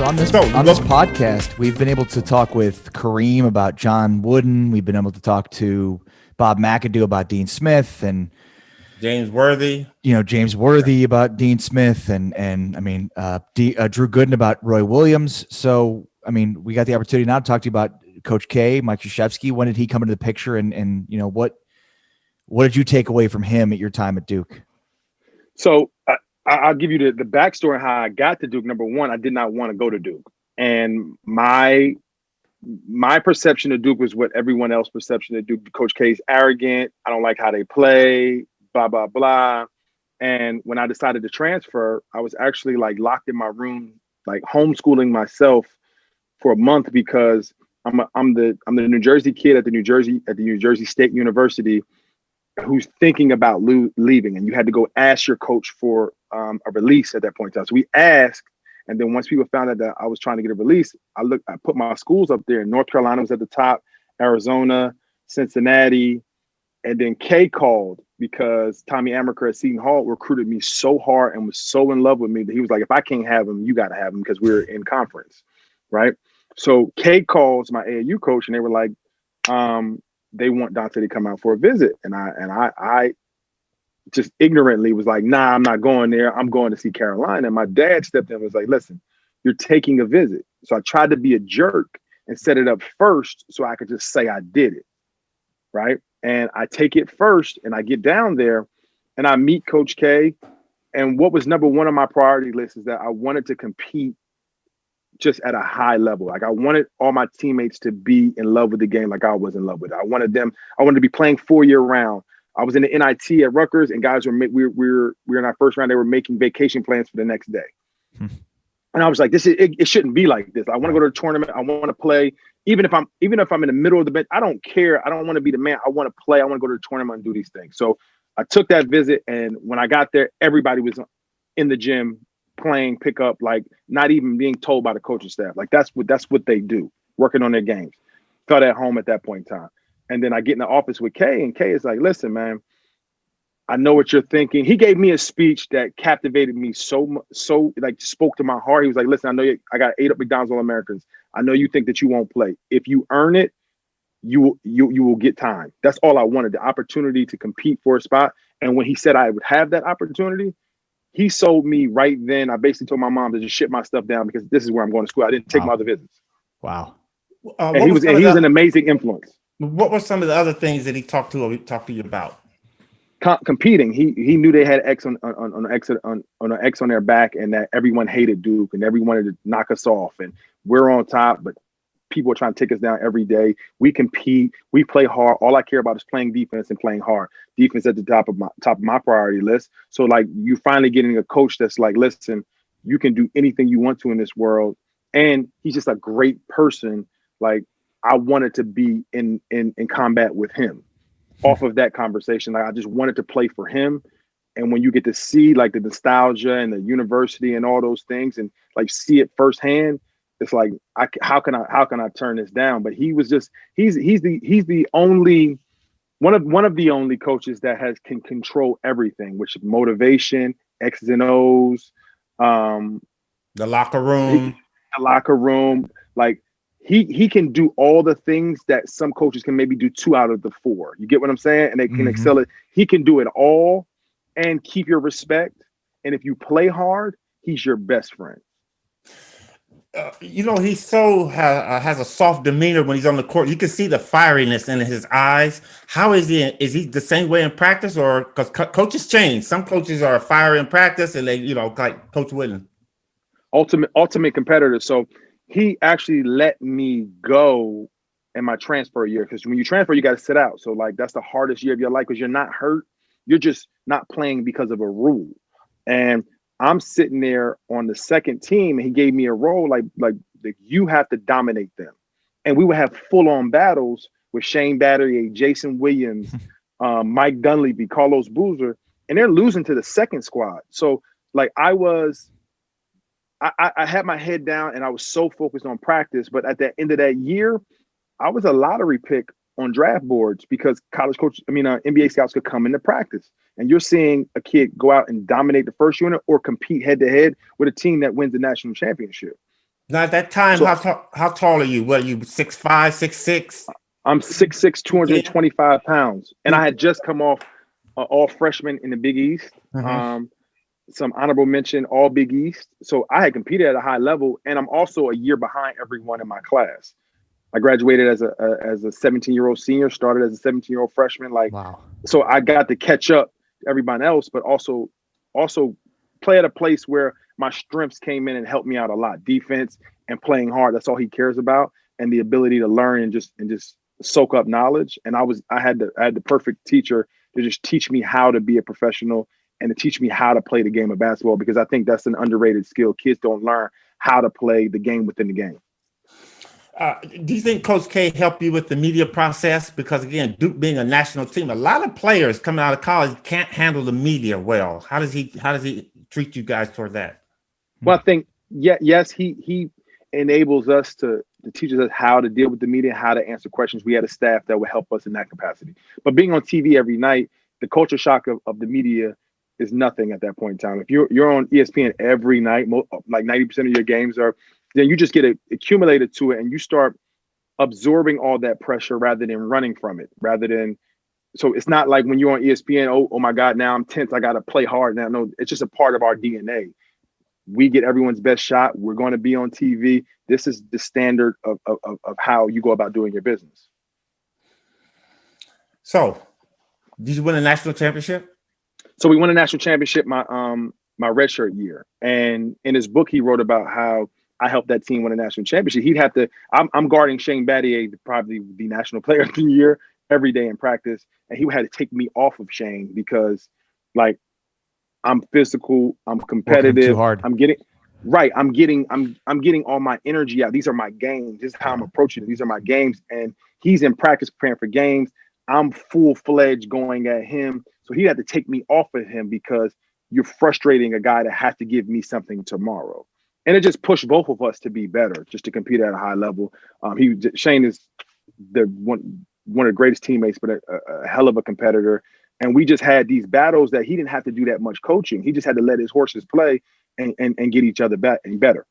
So on this podcast, we've been able to talk with Kareem about John Wooden. We've been able to talk to Bob McAdoo about Dean Smith and James Worthy. James Worthy about Dean Smith and I mean Drew Gooden about Roy Williams. So I mean, we got the opportunity now to talk to you about Coach K, Mike Krzyzewski. When did he come into the picture, and what did you take away from him at your time at Duke? So I'll give you the backstory how I got to Duke. Number one, I did not want to go to Duke. And my perception of Duke was what everyone else's perception of Duke. Coach K's arrogant. I don't like how they play, blah, blah, blah. And when I decided to transfer, I was actually like locked in my room, like homeschooling myself for a month because I'm the New Jersey kid at the New Jersey State University who's thinking about leaving, and you had to go ask your coach for a release at that point in time. So we asked, and then once people found out that I was trying to get a release, I put my schools up there. North Carolina was at the top, Arizona, Cincinnati, and then K called because Tommy Amaker at Seton Hall recruited me so hard and was so in love with me that he was like, if I can't have him, you got to have him because we're in conference, right? So K calls my AAU coach, and they were like, they want Dahntay to come out for a visit. And I just ignorantly was like, nah, I'm not going there. I'm going to see Carolina. And my dad stepped in and was like, listen, you're taking a visit. So I tried to be a jerk and set it up first so I could just say I did it, right? And I take it first, and I get down there, and I meet Coach K. And what was number one on my priority list is that I wanted to compete just at a high level. Like I wanted all my teammates to be in love with the game like I was in love with it. I wanted to be playing 4 year round. I was in the NIT at Rutgers, and guys we were in our first round. They were making vacation plans for the next day. And I was like, it shouldn't be like this. I want to go to a tournament. I want to play. Even if I'm in the middle of the bench, I don't care. I don't want to be the man. I want to play. I want to go to the tournament and do these things. So I took that visit, and when I got there, everybody was in the gym playing pickup, like not even being told by the coaching staff. Like that's what they do, working on their games. Felt at home at that point in time. And then I get in the office with Kay, and Kay is like, listen, man, I know what you're thinking. He gave me a speech that captivated me so like spoke to my heart. He was like, listen, I know I got 8 McDonald's All-Americans. I know you think that you won't play. If you earn it, you will get time. That's all I wanted, the opportunity to compete for a spot. And when he said I would have that opportunity, he sold me right then. I basically told my mom to just ship my stuff down because this is where I'm going to school. I didn't take my other visits. Wow. And he was an amazing influence. What were some of the other things that he talked to you about? Competing. He knew they had X on an X on their back, and that everyone hated Duke and everyone wanted to knock us off. And we're on top, but people are trying to take us down every day. We compete. We play hard. All I care about is playing defense and playing hard. Defense at the top of my priority list. So like you finally getting a coach that's like, listen, you can do anything you want to in this world. And he's just a great person. Like I wanted to be in combat with him off of that conversation. Like I just wanted to play for him. And when you get to see like the nostalgia and the university and all those things and like see it firsthand, it's like, how can I turn this down? But he was just, he's the only, one of the only coaches that can control everything, which is motivation, X's and O's, the locker room, like he can do all the things that some coaches can maybe do 2 out of the 4. You get what I'm saying? And they can excel it. He can do it all and keep your respect. And if you play hard, he's your best friend. He so has a soft demeanor when he's on the court. You can see the fieriness in his eyes. How is he? Is he the same way in practice, or because coaches change? Some coaches are fiery in practice, and they, like Coach Whitten. Ultimate competitor. So he actually let me go in my transfer year because when you transfer, you got to sit out. So like that's the hardest year of your life because you're not hurt. You're just not playing because of a rule. And I'm sitting there on the second team, and he gave me a role like you have to dominate them. And we would have full-on battles with Shane Battery, Jason Williams, Mike Dunleavy, Carlos Boozer, and they're losing to the second squad. So like I had my head down and I was so focused on practice, but at the end of that year, I was a lottery pick on draft boards because NBA scouts could come into practice. And you're seeing a kid go out and dominate the first unit or compete head to head with a team that wins the national championship. Now at that time, So how tall are you? What are you, 6'5", 6'6"? I'm 6'6", 225 pounds. And I had just come off all freshman in the Big East. Mm-hmm. Some honorable mention, all Big East. So I had competed at a high level, and I'm also a year behind everyone in my class. I graduated as a 17-year-old senior, started as a 17-year-old freshman. Like, Wow. so I got to catch up to everyone else, but also play at a place where my strengths came in and helped me out a lot. Defense and playing hard. That's all he cares about, and the ability to learn and just soak up knowledge. And I had the perfect teacher to just teach me how to be a professional and to teach me how to play the game of basketball, because I think that's an underrated skill. Kids don't learn how to play the game within the game. Do you think Coach K helped you with the media process? Because again, Duke being a national team, a lot of players coming out of college can't handle the media well. How does he treat you guys toward that? Well, I think yes, he enables us to teaches us how to deal with the media, how to answer questions. We had a staff that would help us in that capacity. But being on TV every night, the culture shock of the media is nothing at that point in time. If you're on ESPN every night, like 90% of your games are, then you just get accumulated to it, and you start absorbing all that pressure rather than running from it. So it's not like when you're on ESPN, oh my God, now I'm tense, I got to play hard now. No, it's just a part of our DNA. We get everyone's best shot. We're going to be on TV. This is the standard of how you go about doing your business. So, did you win a national championship? So we won a national championship my redshirt year, and in his book he wrote about how I helped that team win a national championship. He'd have to. I'm guarding Shane Battier, probably the national player of the year, every day in practice, and he had to take me off of Shane because, like, I'm physical, I'm competitive, too hard. I'm getting all my energy out. These are my games. This is how I'm approaching it. These are my games, and he's in practice preparing for games. I'm full-fledged going at him. So he had to take me off of him because you're frustrating a guy that has to give me something tomorrow. And it just pushed both of us to be better, just to compete at a high level. Shane is one of the greatest teammates, but a hell of a competitor. And we just had these battles that he didn't have to do that much coaching. He just had to let his horses play and get each other back and better.